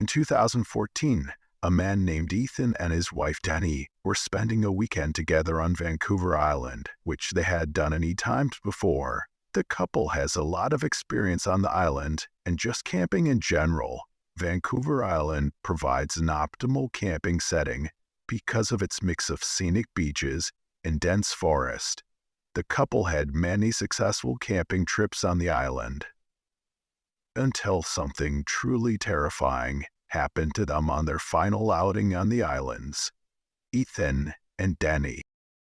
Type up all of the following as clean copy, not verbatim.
In 2014, a man named Ethan and his wife Danny were spending a weekend together on Vancouver Island, which they had done many times before. The couple has a lot of experience on the island and just camping in general. Vancouver Island provides an optimal camping setting because of its mix of scenic beaches and dense forest. The couple had many successful camping trips on the island until something truly terrifying happened to them on their final outing on the islands. Ethan and Danny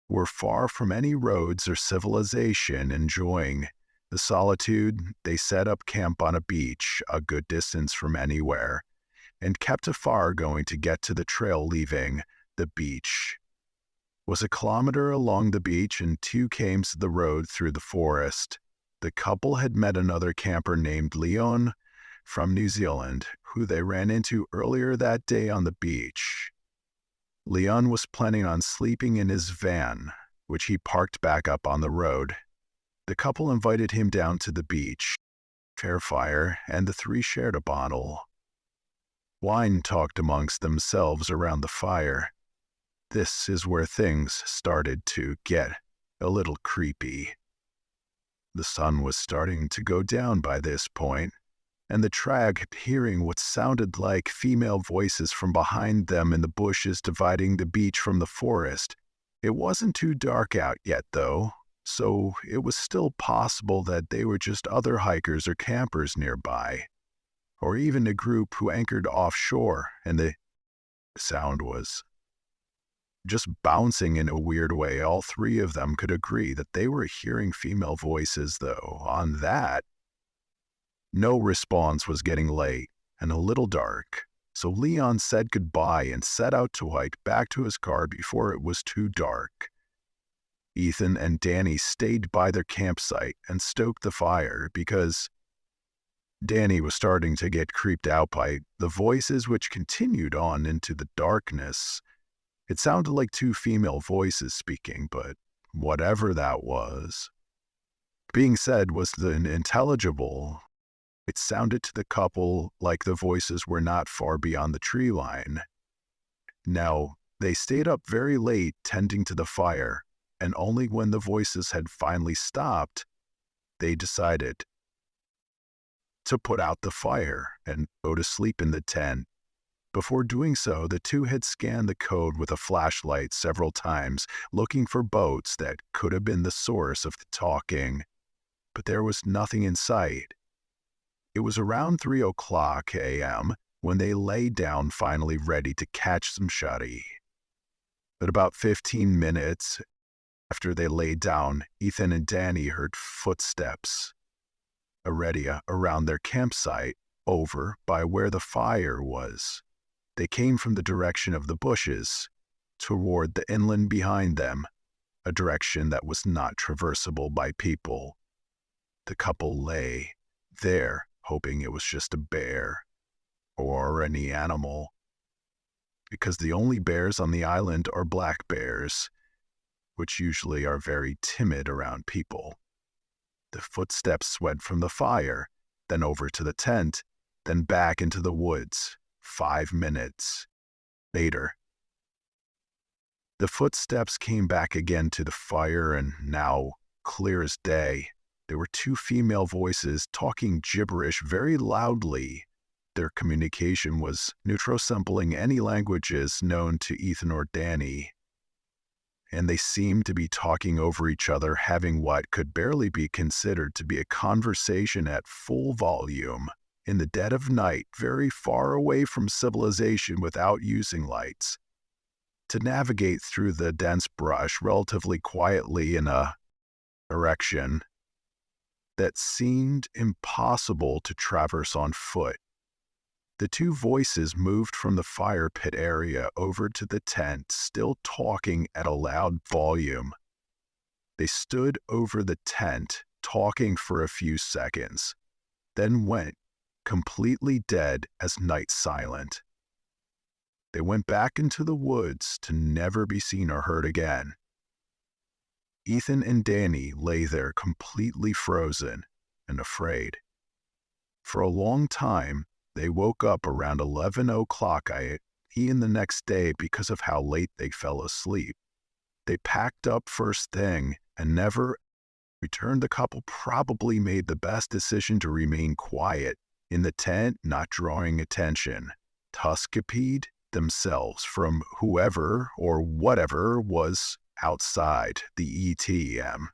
were far from any roads or civilization, enjoying the solitude. They set up camp on a beach a good distance from anywhere and kept afar, going to get to the trail. Leaving the beach was a kilometer along the beach and 2 kms the road through the forest. The couple had met another camper named Leon from New Zealand, who they ran into earlier that day on the beach. Leon was planning on sleeping in his van, which he parked back up on the road. The couple invited him down to the beach, fair fire, and the 3 shared a bottle. Wine talked amongst themselves around the fire. This is where things started to get a little creepy. The sun was starting to go down by this point, and the trio kept hearing what sounded like female voices from behind them in the bushes dividing the beach from the forest. It wasn't too dark out yet, though, so it was still possible that they were just other hikers or campers nearby, or even a group who anchored offshore, and the sound was just bouncing in a weird way. All 3 of them could agree that they were hearing female voices, though. On that, no response. Was getting late and a little dark, so Leon said goodbye and set out to hike back to his car before it was too dark. Ethan and Danny stayed by their campsite and stoked the fire because Danny was starting to get creeped out by the voices, which continued on into the darkness. It sounded like 2 female voices speaking, but whatever that was being said was unintelligible. It sounded to the couple like the voices were not far beyond the tree line. Now, they stayed up very late tending to the fire, and only when the voices had finally stopped, they decided to put out the fire and go to sleep in the tent. Before doing so, the 2 had scanned the code with a flashlight several times, looking for boats that could have been the source of the talking, but there was nothing in sight. It was around 3:00 a.m. when they lay down, finally ready to catch some shutty. But about 15 minutes after they lay down, Ethan and Danny heard footsteps already around their campsite over by where the fire was. They came from the direction of the bushes, toward the inland behind them, a direction that was not traversable by people. The couple lay there, hoping it was just a bear or any animal, because the only bears on the island are black bears, which usually are very timid around people. The footsteps went from the fire, then over to the tent, then back into the woods. 5 minutes later, the footsteps came back again to the fire, and now, clear as day, there were 2 female voices talking gibberish very loudly. Their communication was neutral-sampling any languages known to Ethan or Danny, and they seemed to be talking over each other, having what could barely be considered to be a conversation at full volume. In the dead of night, very far away from civilization, without using lights, to navigate through the dense brush relatively quietly in a direction that seemed impossible to traverse on foot. The 2 voices moved from the fire pit area over to the tent, still talking at a loud volume. They stood over the tent, talking for a few seconds, then went completely dead as night silent. They went back into the woods to never be seen or heard again. Ethan and Danny lay there completely frozen and afraid. For a long time, They woke up around 11 o'clock and the next day because of how late they fell asleep. They packed up first thing and never returned. The couple probably made the best decision to remain quiet in the tent, not drawing attention. Escaped themselves from whoever or whatever was outside the ETM.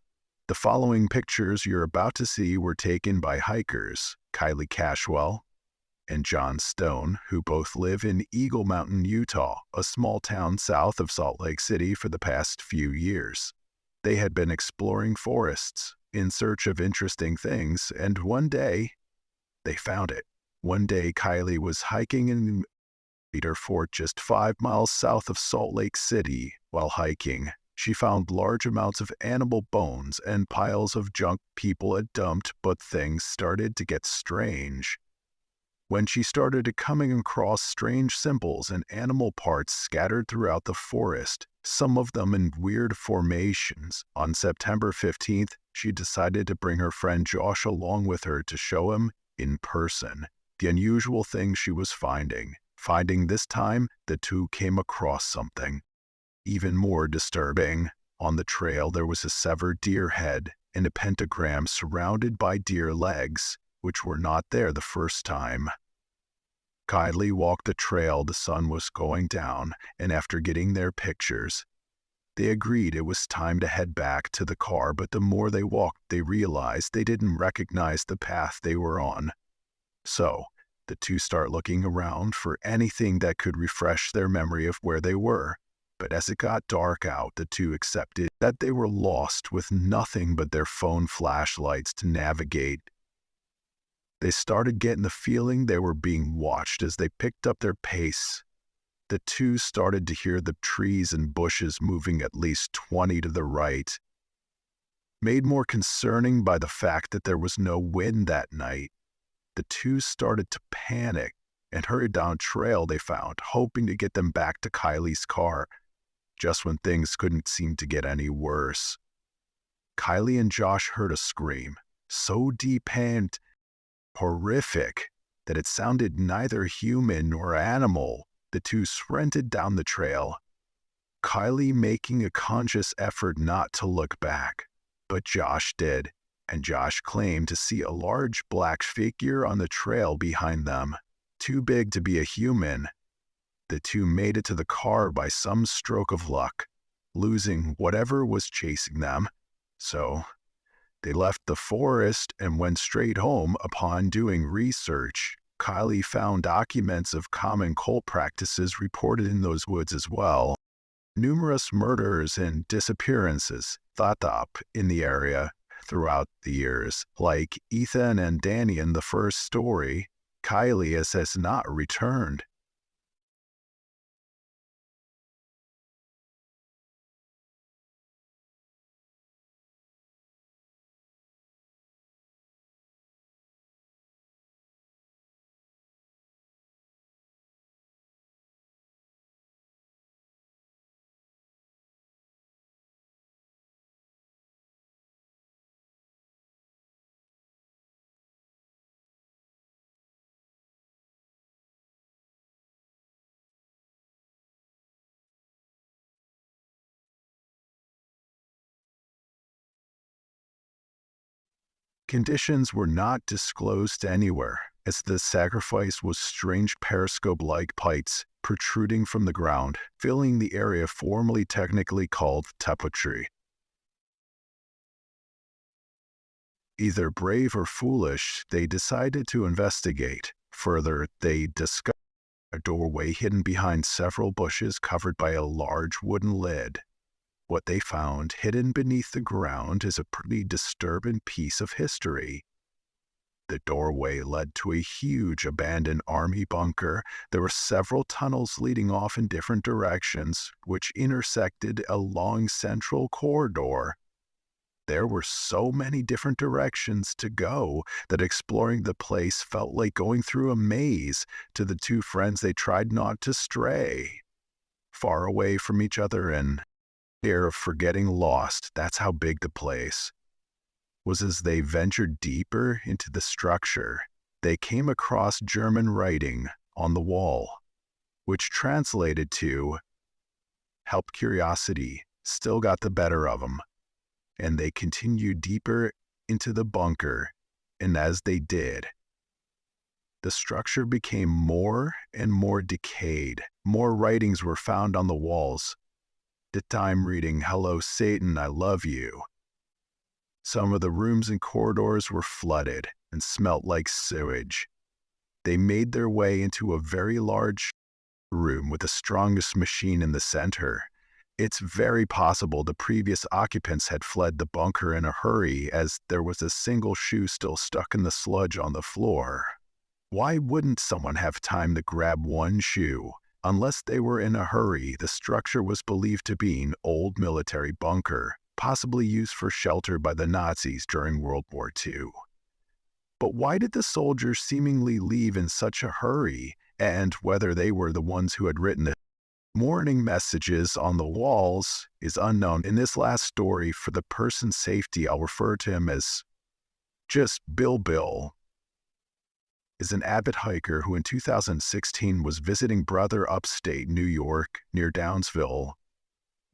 The following pictures you're about to see were taken by hikers Kylie Cashwell and John Stone, who both live in Eagle Mountain, Utah, a small town south of Salt Lake City, for the past few years. They had been exploring forests in search of interesting things, and one day they found it. One day Kylie was hiking in Cedar Fort just 5 miles south of Salt Lake City. While hiking, she found large amounts of animal bones and piles of junk people had dumped, but things started to get strange. When she started coming across strange symbols and animal parts scattered throughout the forest, some of them in weird formations. On September 15th, she decided to bring her friend Josh along with her to show him in person the unusual things she was finding. This time, the two came across something even more disturbing. On the trail, there was a severed deer head and a pentagram surrounded by deer legs, which were not there the first time. Kylie walked the trail. The sun was going down, and after getting their pictures, they agreed it was time to head back to the car, but the more they walked, they realized they didn't recognize the path they were on. So, the two start looking around for anything that could refresh their memory of where they were. But as it got dark out, the two accepted that they were lost with nothing but their phone flashlights to navigate. They started getting the feeling they were being watched as they picked up their pace. The two started to hear the trees and bushes moving at least 20 to the right, made more concerning by the fact that there was no wind that night. The two started to panic and hurried down trail they found, hoping to get them back to Kylie's car, just when things couldn't seem to get any worse. Kylie and Josh heard a scream, so deep and horrific that it sounded neither human nor animal. The two sprinted down the trail, Kylie making a conscious effort not to look back. But Josh did, and Josh claimed to see a large black figure on the trail behind them, too big to be a human. The two made it to the car by some stroke of luck, losing whatever was chasing them. So they left the forest and went straight home. Upon doing research, Kylie found documents of common cult practices reported in those woods as well. Numerous murders and disappearances thought up in the area throughout the years, like Ethan and Danny in the first story. Kylie has not returned. Conditions were not disclosed anywhere, as the sacrifice was strange periscope-like pipes protruding from the ground, filling the area formerly technically called tapestry. Either brave or foolish, they decided to investigate. Further, they discovered a doorway hidden behind several bushes covered by a large wooden lid. What they found hidden beneath the ground is a pretty disturbing piece of history. The doorway led to a huge abandoned army bunker. There were several tunnels leading off in different directions, which intersected a long central corridor. There were so many different directions to go that exploring the place felt like going through a maze. To the two friends, they tried not to stray far away from each other and fear of forgetting lost. That's how big the place was. As they ventured deeper into the structure, they came across German writing on the wall, which translated to, "Help curiosity still got the better of them," and they continued deeper into the bunker, and as they did, the structure became more and more decayed. More writings were found on the walls, the time reading, "Hello, Satan, I love you." Some of the rooms and corridors were flooded and smelt like sewage. They made their way into a very large room with the strongest machine in the center. It's very possible the previous occupants had fled the bunker in a hurry, as there was a single shoe still stuck in the sludge on the floor. Why wouldn't someone have time to grab one shoe? Unless they were in a hurry, the structure was believed to be an old military bunker, possibly used for shelter by the Nazis during World War II. But why did the soldiers seemingly leave in such a hurry, and whether they were the ones who had written the warning messages on the walls is unknown. In this last story, for the person's safety, I'll refer to him as just Bill. Bill is an avid hiker who in 2016 was visiting brother upstate New York near Downsville.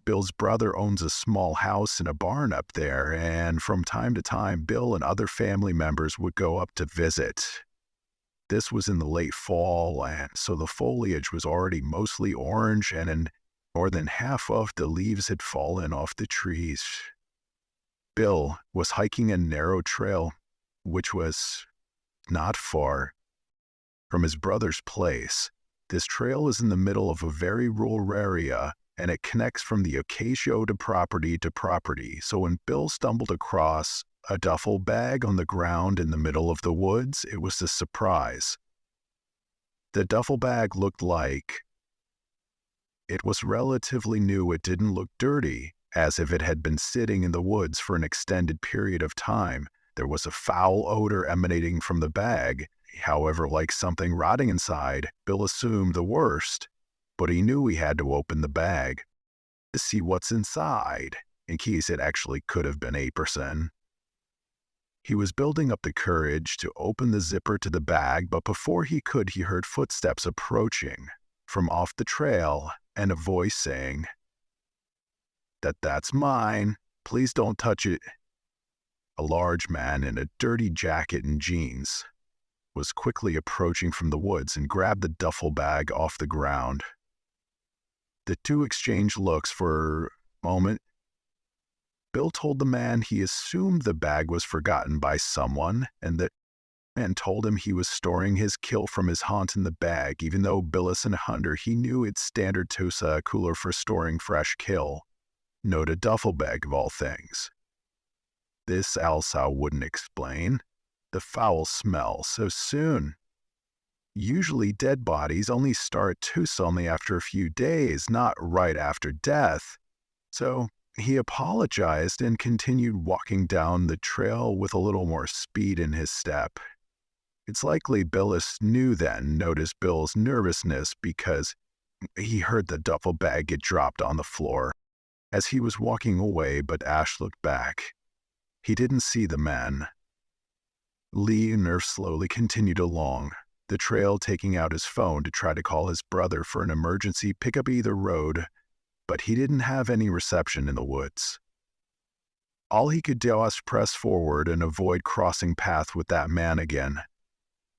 Bill's brother owns a small house and a barn up there, and from time to time, Bill and other family members would go up to visit. This was in the late fall, and so the foliage was already mostly orange, and more than half of the leaves had fallen off the trees. Bill was hiking a narrow trail, which was not far from his brother's place. This trail is in the middle of a very rural area, and it connects from the Acacia to property. So when Bill stumbled across a duffel bag on the ground in the middle of the woods, it was a surprise. The duffel bag looked like it was relatively new. It didn't look dirty, as if it had been sitting in the woods for an extended period of time. There was a foul odor emanating from the bag. However, like something rotting inside, Bill assumed the worst, but he knew he had to open the bag to see what's inside, in case it actually could have been a person. He was building up the courage to open the zipper to the bag, but before he could, he heard footsteps approaching from off the trail and a voice saying, "That's mine. Please don't touch it." A large man in a dirty jacket and jeans was quickly approaching from the woods and grabbed the duffel bag off the ground. The two exchanged looks for a moment. Bill told the man he assumed the bag was forgotten by someone, and that man told him he was storing his kill from his haunt in the bag. Even though Bill is a hunter, he knew its standard Tosa cooler for storing fresh kill. Note a duffel bag of all things. This Alsau wouldn't explain. The foul smell so soon. Usually dead bodies only start Tosa only after a few days, not right after death. So he apologized and continued walking down the trail with a little more speed in his step. It's likely Billis knew then, noticed Bill's nervousness because he heard the duffel bag get dropped on the floor as he was walking away, but Ash looked back. He didn't see the man. Lee and Nerf slowly continued along the trail, taking out his phone to try to call his brother for an emergency pickup either road, but he didn't have any reception in the woods. All he could do was press forward and avoid crossing paths with that man again.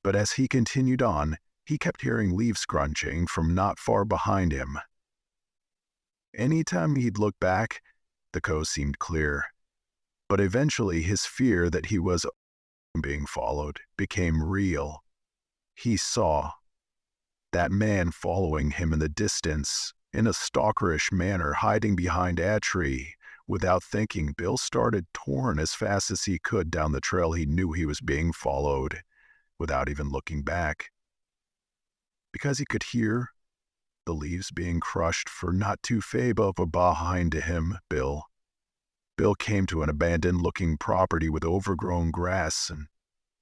But as he continued on, he kept hearing leaves scrunching from not far behind him. Anytime he'd look back, the coast seemed clear. But eventually his fear that he was being followed became real. He saw that man following him in the distance, in a stalkerish manner, hiding behind a tree. Without thinking, Bill started torn as fast as he could down the trail. He knew he was being followed, without even looking back, because he could hear the leaves being crushed for not too far behind him. Bill came to an abandoned-looking property with overgrown grass, and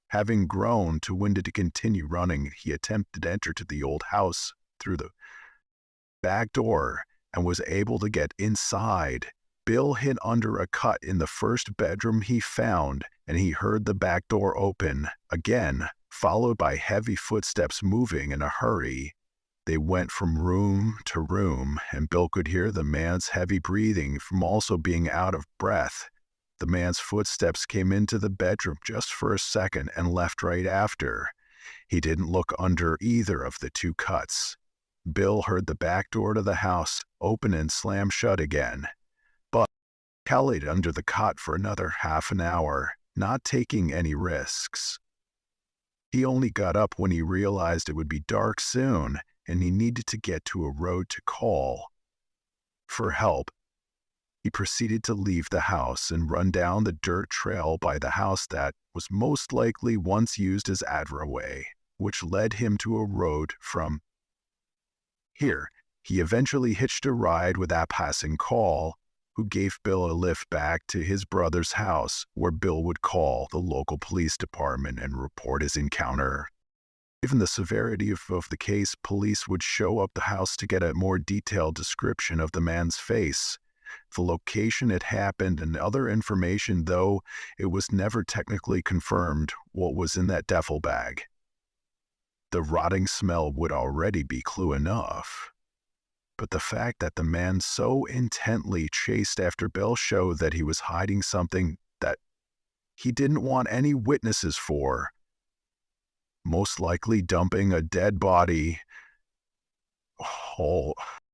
having grown too winded to continue running, he attempted to enter to the old house through the back door and was able to get inside. Bill hid under a cut in the first bedroom he found, and he heard the back door open again. followed by heavy footsteps moving in a hurry. They went from room to room, and Bill could hear the man's heavy breathing from also being out of breath. The man's footsteps came into the bedroom just for a second and left right after. He didn't look under either of the two cuts. Bill heard the back door to the house open and slam shut again. But Kelly under the cot for another half an hour, not taking any risks. He only got up when he realized it would be dark soon and he needed to get to a road to call for help. He proceeded to leave the house and run down the dirt trail by the house that was most likely once used as Adraway, which led him to a road from here. He eventually hitched a ride with that passing call, who gave Bill a lift back to his brother's house, where Bill would call the local police department and report his encounter. Given the severity of the case, police would show up the house to get a more detailed description of the man's face, the location it happened, and other information, though it was never technically confirmed what was in that duffel bag. The rotting smell would already be clue enough. But the fact that the man so intently chased after Bill showed that he was hiding something that he didn't want any witnesses for. Most likely dumping a dead body. Oh,